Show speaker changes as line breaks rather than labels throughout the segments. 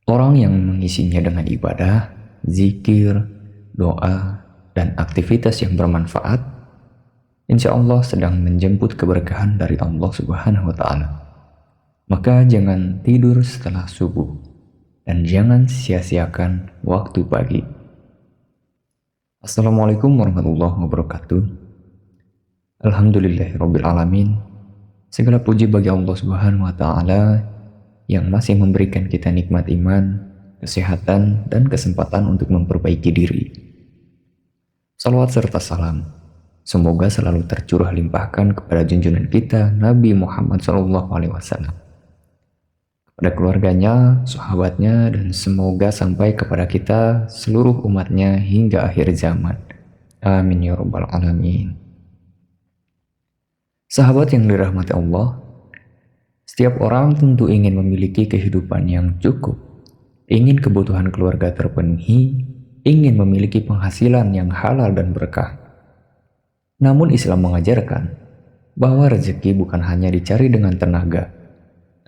Orang yang mengisinya dengan ibadah, zikir, doa, dan aktivitas yang bermanfaat, insya Allah sedang menjemput keberkahan dari Allah Subhanahu wa Ta'ala. Maka jangan tidur setelah subuh dan jangan sia-siakan waktu pagi. Assalamualaikum warahmatullahi wabarakatuh. Alhamdulillahirabbil alamin. Segala puji bagi Allah Subhanahu wa Ta'ala yang masih memberikan kita nikmat iman, kesehatan, dan kesempatan untuk memperbaiki diri. Salawat serta salam semoga selalu tercurah limpahkan kepada junjungan kita Nabi Muhammad SAW, kepada keluarganya, sahabatnya, dan semoga sampai kepada kita seluruh umatnya hingga akhir zaman. Amin ya rabbal alamin. Sahabat yang dirahmati Allah, setiap orang tentu ingin memiliki kehidupan yang cukup, ingin kebutuhan keluarga terpenuhi, ingin memiliki penghasilan yang halal dan berkah. Namun Islam mengajarkan bahwa rezeki bukan hanya dicari dengan tenaga.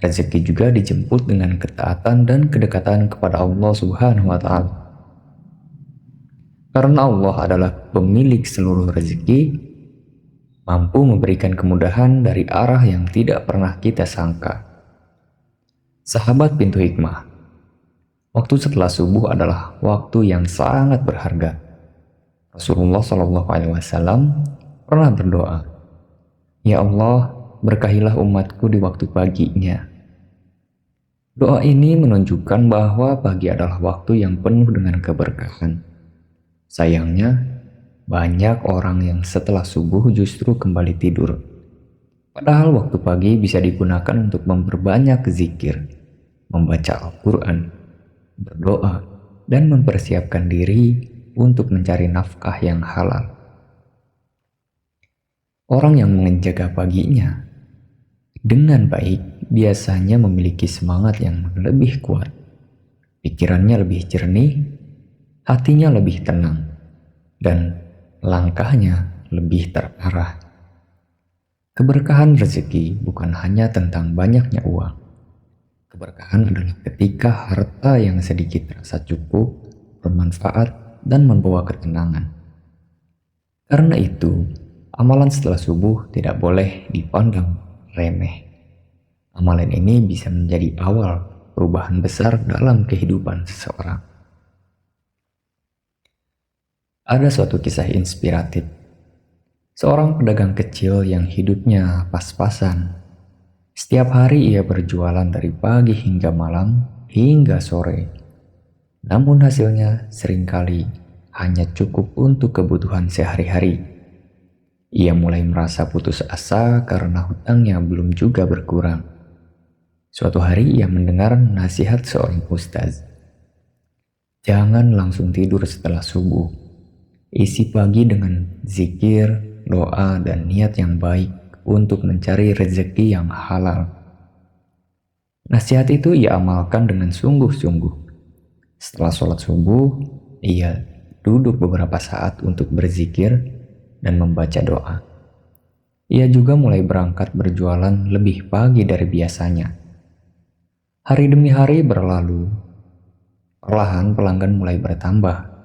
Rezeki juga dijemput dengan ketaatan dan kedekatan kepada Allah Subhanahu wa Ta'ala. Karena Allah adalah pemilik seluruh rezeki, mampu memberikan kemudahan dari arah yang tidak pernah kita sangka. Sahabat pintu hikmah, waktu setelah subuh adalah waktu yang sangat berharga. Rasulullah SAW pernah berdoa, "Ya Allah, berkahilah umatku di waktu paginya." Doa ini menunjukkan bahwa pagi adalah waktu yang penuh dengan keberkahan. Sayangnya, banyak orang yang setelah subuh justru kembali tidur. Padahal waktu pagi bisa digunakan untuk memperbanyak zikir, membaca Al-Quran, berdoa, dan mempersiapkan diri untuk mencari nafkah yang halal. Orang yang menjaga paginya dengan baik biasanya memiliki semangat yang lebih kuat, pikirannya lebih jernih, hatinya lebih tenang, dan langkahnya lebih terarah. Keberkahan rezeki bukan hanya tentang banyaknya uang. Keberkahan adalah ketika harta yang sedikit terasa cukup, bermanfaat, dan membawa ketenangan. Karena itu, amalan setelah subuh tidak boleh dipandang remeh. Amalan ini bisa menjadi awal perubahan besar dalam kehidupan seseorang. Ada suatu kisah inspiratif. Seorang pedagang kecil yang hidupnya pas-pasan. Setiap hari ia berjualan dari pagi hingga malam hingga sore. Namun hasilnya seringkali hanya cukup untuk kebutuhan sehari-hari. Ia mulai merasa putus asa karena hutangnya belum juga berkurang. Suatu hari ia mendengar nasihat seorang ustaz. Jangan langsung tidur setelah subuh. Isi pagi dengan zikir, doa, dan niat yang baik untuk mencari rezeki yang halal. Nasihat itu ia amalkan dengan sungguh-sungguh. Setelah sholat subuh, ia duduk beberapa saat untuk berzikir dan membaca doa. Ia juga mulai berangkat berjualan lebih pagi dari biasanya. Hari demi hari berlalu. Perlahan pelanggan mulai bertambah.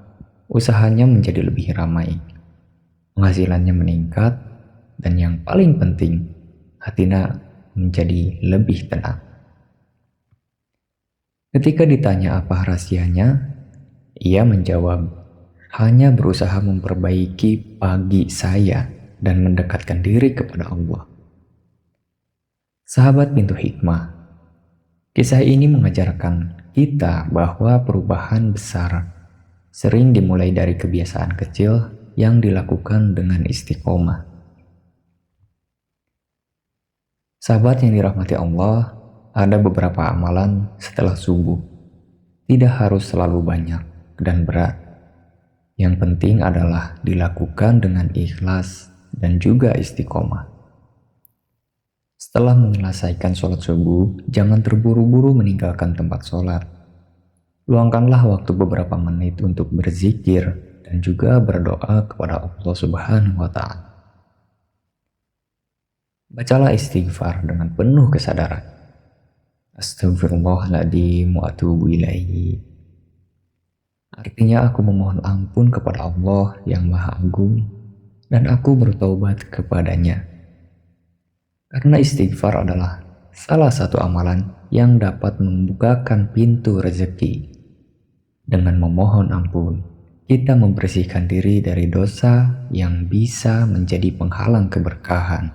Usahanya menjadi lebih ramai. Penghasilannya meningkat, dan yang paling penting, hatinya menjadi lebih tenang. Ketika ditanya apa rahasianya, ia menjawab, hanya berusaha memperbaiki pagi saya dan mendekatkan diri kepada Allah. Sahabat pintu hikmah, kisah ini mengajarkan kita bahwa perubahan besar sering dimulai dari kebiasaan kecil yang dilakukan dengan istiqomah. Sahabat yang dirahmati Allah, ada beberapa amalan setelah subuh. Tidak harus selalu banyak dan berat. Yang penting adalah dilakukan dengan ikhlas dan juga istiqomah. Setelah menyelesaikan sholat subuh, jangan terburu-buru meninggalkan tempat sholat. Luangkanlah waktu beberapa menit untuk berzikir dan juga berdoa kepada Allah Subhanahu wa Ta'ala. Bacalah istighfar dengan penuh kesadaran. Astagfirullahaladzim wa atubu ilaihi. Artinya aku memohon ampun kepada Allah yang Maha Agung dan aku bertaubat kepadanya. Karena istighfar adalah salah satu amalan yang dapat membukakan pintu rezeki. Dengan memohon ampun, kita membersihkan diri dari dosa yang bisa menjadi penghalang keberkahan.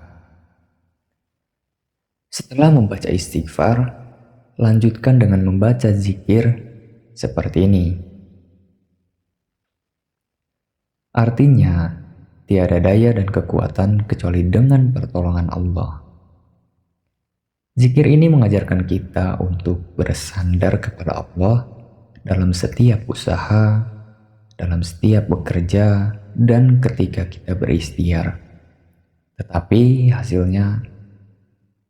Setelah membaca istighfar, lanjutkan dengan membaca zikir seperti ini. Artinya, tiada daya dan kekuatan kecuali dengan pertolongan Allah. Zikir ini mengajarkan kita untuk bersandar kepada Allah dalam setiap usaha, dalam setiap bekerja, dan ketika kita berikhtiar. Tetapi hasilnya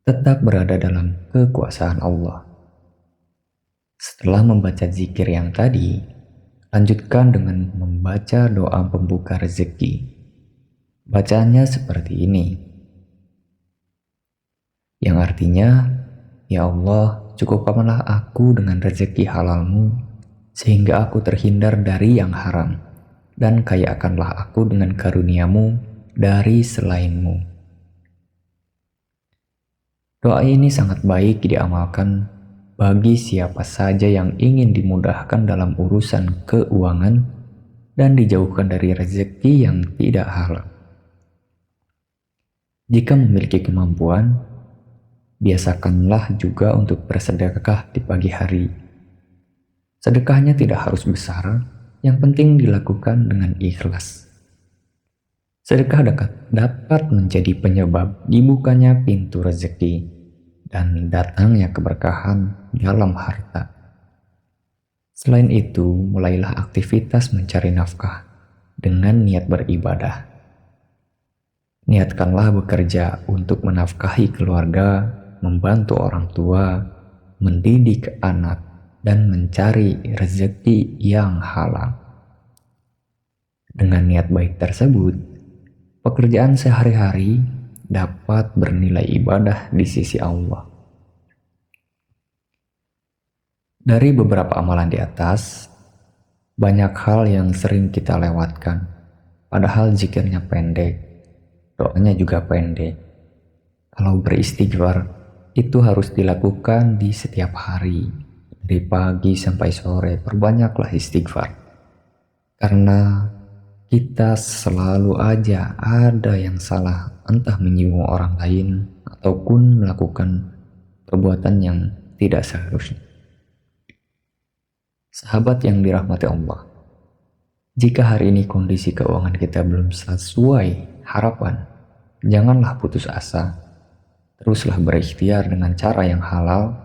tetap berada dalam kekuasaan Allah. Setelah membaca zikir yang tadi, lanjutkan dengan membaca doa pembuka rezeki. Bacaannya seperti ini, yang artinya, "Ya Allah, cukupkanlah aku dengan rezeki halalmu, sehingga aku terhindar dari yang haram, dan kayakanlah aku dengan karuniamu dari selainmu." Doa ini sangat baik diamalkan bagi siapa saja yang ingin dimudahkan dalam urusan keuangan dan dijauhkan dari rezeki yang tidak halal. Jika memiliki kemampuan, biasakanlah juga untuk bersedekah di pagi hari. Sedekahnya tidak harus besar, yang penting dilakukan dengan ikhlas. Sedekah dapat menjadi penyebab dibukanya pintu rezeki dan datangnya keberkahan dalam harta. Selain itu, mulailah aktivitas mencari nafkah dengan niat beribadah. Niatkanlah bekerja untuk menafkahi keluarga, membantu orang tua, mendidik anak, dan mencari rezeki yang halal. Dengan niat baik tersebut, pekerjaan sehari-hari dapat bernilai ibadah di sisi Allah. Dari beberapa amalan di atas, banyak hal yang sering kita lewatkan, padahal zikirnya pendek, doanya juga pendek. Kalau beristighfar, itu harus dilakukan di setiap hari, dari pagi sampai sore, perbanyaklah istighfar. Karena kita selalu aja ada yang salah, entah menyinggung orang lain ataupun melakukan perbuatan yang tidak seharusnya. Sahabat yang dirahmati Allah, jika hari ini kondisi keuangan kita belum sesuai harapan, janganlah putus asa. Teruslah berikhtiar dengan cara yang halal,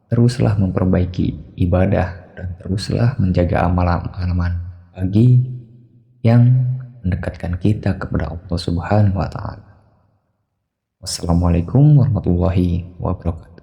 teruslah memperbaiki ibadah, dan teruslah menjaga amalan-amalan pagi yang mendekatkan kita kepada Allah Subhanahu wa Ta'ala. Wassalamualaikum warahmatullahi wabarakatuh.